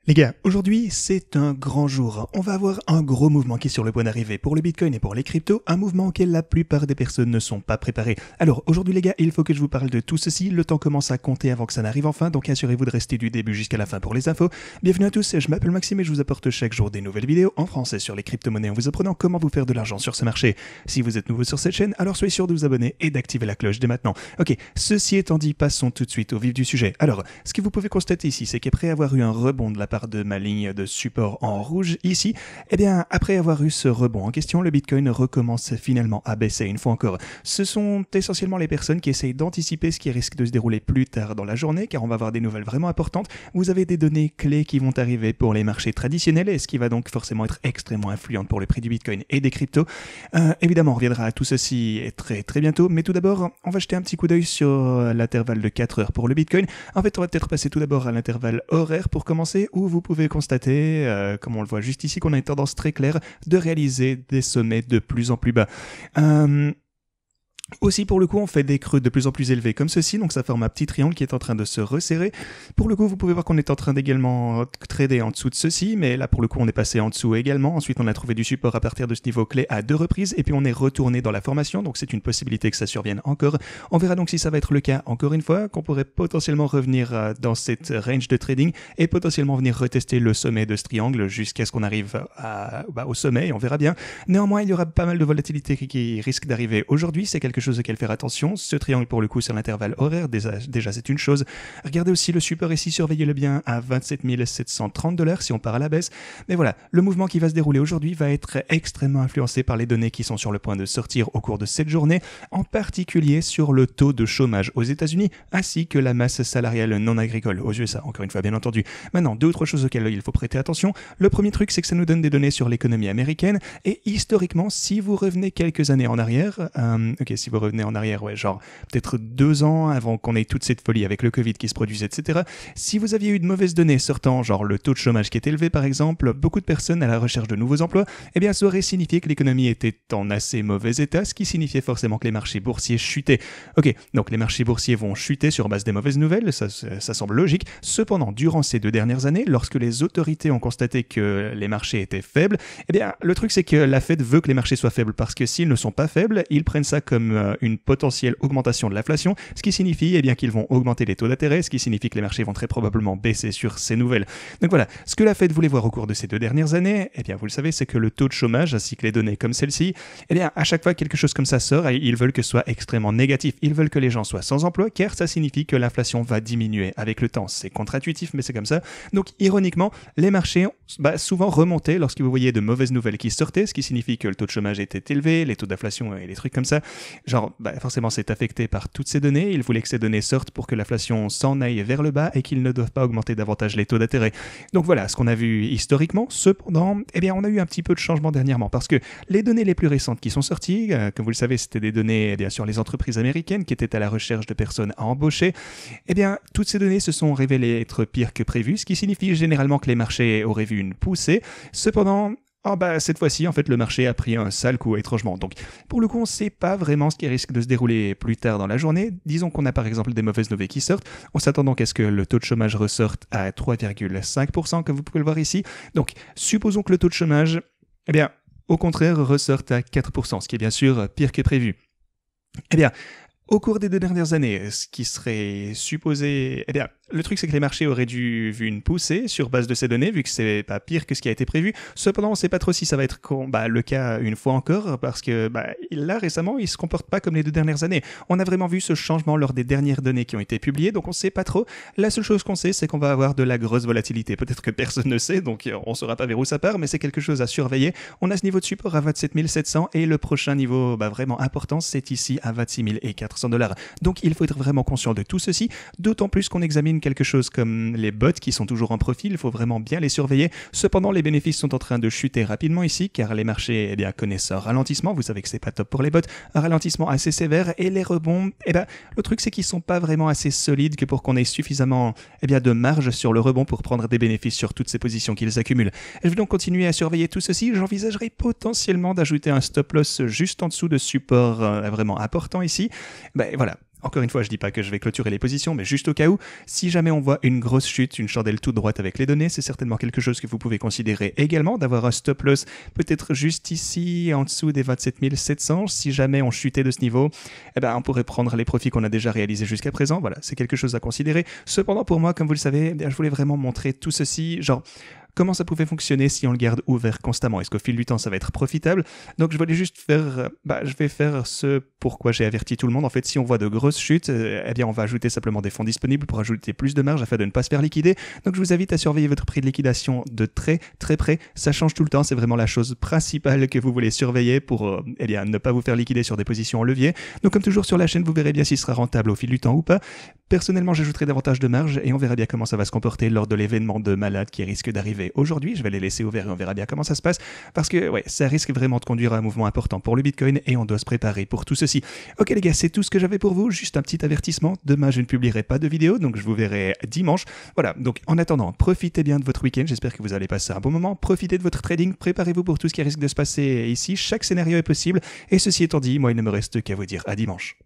Les gars, aujourd'hui c'est un grand jour. On va avoir un gros mouvement qui est sur le point d'arriver pour le Bitcoin et pour les cryptos, un mouvement auquel la plupart des personnes ne sont pas préparées. Alors aujourd'hui les gars, il faut que je vous parle de tout ceci, le temps commence à compter avant que ça n'arrive enfin, donc assurez-vous de rester du début jusqu'à la fin pour les infos. Bienvenue à tous, je m'appelle Maxime et je vous apporte chaque jour des nouvelles vidéos en français sur les crypto-monnaies en vous apprenant comment vous faire de l'argent sur ce marché. Si vous êtes nouveau sur cette chaîne, alors soyez sûr de vous abonner et d'activer la cloche dès maintenant. Ok, ceci étant dit, passons tout de suite au vif du sujet. Alors, ce que vous pouvez constater ici, c'est qu'après avoir eu un rebond de la part de ma ligne de support en rouge ici, eh bien après avoir eu ce rebond en question, le Bitcoin recommence finalement à baisser une fois encore. Ce sont essentiellement les personnes qui essayent d'anticiper ce qui risque de se dérouler plus tard dans la journée, car on va avoir des nouvelles vraiment importantes. Vous avez des données clés qui vont arriver pour les marchés traditionnels, et ce qui va donc forcément être extrêmement influente pour le prix du Bitcoin et des cryptos. Évidemment, on reviendra à tout ceci très très bientôt, mais tout d'abord, on va jeter un petit coup d'œil sur l'intervalle de 4 heures pour le Bitcoin. En fait, on va peut-être passer tout d'abord à l'intervalle horaire pour commencer, où vous pouvez constater, comme on le voit juste ici, qu'on a une tendance très claire de réaliser des sommets de plus en plus bas. Aussi, pour le coup, on fait des creux de plus en plus élevés comme ceci, donc ça forme un petit triangle qui est en train de se resserrer. Pour le coup, vous pouvez voir qu'on est en train d'également trader en dessous de ceci, mais là, pour le coup, on est passé en dessous également. Ensuite, on a trouvé du support à partir de ce niveau clé à 2 reprises, et puis on est retourné dans la formation, donc c'est une possibilité que ça survienne encore. On verra donc si ça va être le cas encore une fois, qu'on pourrait potentiellement revenir dans cette range de trading, et potentiellement venir retester le sommet de ce triangle jusqu'à ce qu'on arrive au sommet, et on verra bien. Néanmoins, il y aura pas mal de volatilité qui risque d'arriver aujourd'hui, c'est quelque chose auquel faire attention. Ce triangle pour le coup sur l'intervalle horaire, déjà c'est une chose. Regardez aussi le support ici, surveillez-le bien à 27 730 $ si on part à la baisse. Mais voilà, le mouvement qui va se dérouler aujourd'hui va être extrêmement influencé par les données qui sont sur le point de sortir au cours de cette journée, en particulier sur le taux de chômage aux États-Unis ainsi que la masse salariale non agricole aux USA, encore une fois bien entendu. Maintenant, deux autres choses auxquelles il faut prêter attention. Le premier truc, c'est que ça nous donne des données sur l'économie américaine, et historiquement, si vous revenez quelques années en arrière, si vous revenez en arrière, genre peut-être 2 ans avant qu'on ait toute cette folie avec le Covid qui se produisait, etc. Si vous aviez eu de mauvaises données sortant, genre le taux de chômage qui est élevé par exemple, beaucoup de personnes à la recherche de nouveaux emplois, eh bien ça aurait signifié que l'économie était en assez mauvais état, ce qui signifiait forcément que les marchés boursiers chutaient. Ok, donc les marchés boursiers vont chuter sur base des mauvaises nouvelles, ça semble logique. Cependant, durant ces 2 dernières années, lorsque les autorités ont constaté que les marchés étaient faibles, eh bien le truc c'est que la Fed veut que les marchés soient faibles, parce que s'ils ne sont pas faibles, ils prennent ça comme une potentielle augmentation de l'inflation, ce qui signifie qu'ils vont augmenter les taux d'intérêt, ce qui signifie que les marchés vont très probablement baisser sur ces nouvelles. Donc voilà, ce que la Fed voulait voir au cours de ces 2 dernières années, vous le savez, c'est que le taux de chômage ainsi que les données comme celle-ci, à chaque fois que quelque chose comme ça sort, ils veulent que ce soit extrêmement négatif. Ils veulent que les gens soient sans emploi, car ça signifie que l'inflation va diminuer avec le temps. C'est contre-intuitif, mais c'est comme ça. Donc ironiquement, les marchés souvent remontaient lorsque vous voyez de mauvaises nouvelles qui sortaient, ce qui signifie que le taux de chômage était élevé, les taux d'inflation et les trucs comme ça. Forcément c'est affecté par toutes ces données, il voulait que ces données sortent pour que l'inflation s'en aille vers le bas et qu'ils ne doivent pas augmenter davantage les taux d'intérêt. Donc voilà ce qu'on a vu historiquement. Cependant, on a eu un petit peu de changement dernièrement, parce que les données les plus récentes qui sont sorties, comme vous le savez, c'était des données sur les entreprises américaines qui étaient à la recherche de personnes à embaucher. Toutes ces données se sont révélées être pires que prévu, ce qui signifie généralement que les marchés auraient vu une poussée. Cependant, cette fois-ci, en fait, le marché a pris un sale coup, étrangement. Donc, pour le coup, on ne sait pas vraiment ce qui risque de se dérouler plus tard dans la journée. Disons qu'on a par exemple des mauvaises nouvelles qui sortent. On s'attend donc à ce que le taux de chômage ressorte à 3,5%, comme vous pouvez le voir ici. Donc, supposons que le taux de chômage, au contraire, ressorte à 4%, ce qui est bien sûr pire que prévu. Au cours des 2 dernières années, ce qui serait supposé... le truc, c'est que les marchés auraient vu une poussée sur base de ces données, vu que c'est pas pire que ce qui a été prévu. Cependant, on sait pas trop si ça va être le cas une fois encore, parce que là, récemment, ils se comportent pas comme les 2 dernières années. On a vraiment vu ce changement lors des dernières données qui ont été publiées, donc on sait pas trop. La seule chose qu'on sait, c'est qu'on va avoir de la grosse volatilité. Peut-être que personne ne sait, donc on saura pas vers où ça part, mais c'est quelque chose à surveiller. On a ce niveau de support à 27 700, et le prochain niveau vraiment important, c'est ici à 26 400 $. Donc il faut être vraiment conscient de tout ceci, d'autant plus qu'on examine quelque chose comme les bots qui sont toujours en profil, il faut vraiment bien les surveiller. Cependant, les bénéfices sont en train de chuter rapidement ici, car les marchés connaissent un ralentissement. Vous savez que c'est pas top pour les bots, un ralentissement assez sévère, et les rebonds, le truc c'est qu'ils sont pas vraiment assez solides que pour qu'on ait suffisamment de marge sur le rebond pour prendre des bénéfices sur toutes ces positions qu'ils accumulent. Je vais donc continuer à surveiller tout ceci. J'envisagerai potentiellement d'ajouter un stop loss juste en dessous de support vraiment important ici. Voilà, Encore une fois, je dis pas que je vais clôturer les positions, mais juste au cas où, si jamais on voit une grosse chute, une chandelle toute droite avec les données, c'est certainement quelque chose que vous pouvez considérer également, d'avoir un stop loss peut-être juste ici, en dessous des 27 700. Si jamais on chutait de ce niveau, eh ben, on pourrait prendre les profits qu'on a déjà réalisés jusqu'à présent. Voilà, c'est quelque chose à considérer. Cependant, pour moi, comme vous le savez, je voulais vraiment montrer tout ceci, genre comment ça pouvait fonctionner si on le garde ouvert constamment. Est-ce qu'au fil du temps, ça va être profitable? Donc, je voulais juste faire, je vais faire ce pourquoi j'ai averti tout le monde. En fait, si on voit de grosses chutes, eh bien, on va ajouter simplement des fonds disponibles pour ajouter plus de marge afin de ne pas se faire liquider. Donc, je vous invite à surveiller votre prix de liquidation de très, très près. Ça change tout le temps. C'est vraiment la chose principale que vous voulez surveiller pour, ne pas vous faire liquider sur des positions en levier. Donc, comme toujours sur la chaîne, vous verrez bien s'il sera rentable au fil du temps ou pas. Personnellement, j'ajouterai davantage de marge et on verra bien comment ça va se comporter lors de l'événement de malade qui risque d'arriver aujourd'hui. Je vais les laisser ouverts et on verra bien comment ça se passe parce que ça risque vraiment de conduire à un mouvement important pour le Bitcoin et on doit se préparer pour tout ceci. Ok les gars, c'est tout ce que j'avais pour vous. Juste un petit avertissement. Demain, je ne publierai pas de vidéo, donc je vous verrai dimanche. Voilà, donc en attendant, profitez bien de votre week-end. J'espère que vous allez passer un bon moment. Profitez de votre trading. Préparez-vous pour tout ce qui risque de se passer ici. Chaque scénario est possible. Et ceci étant dit, moi, il ne me reste qu'à vous dire à dimanche.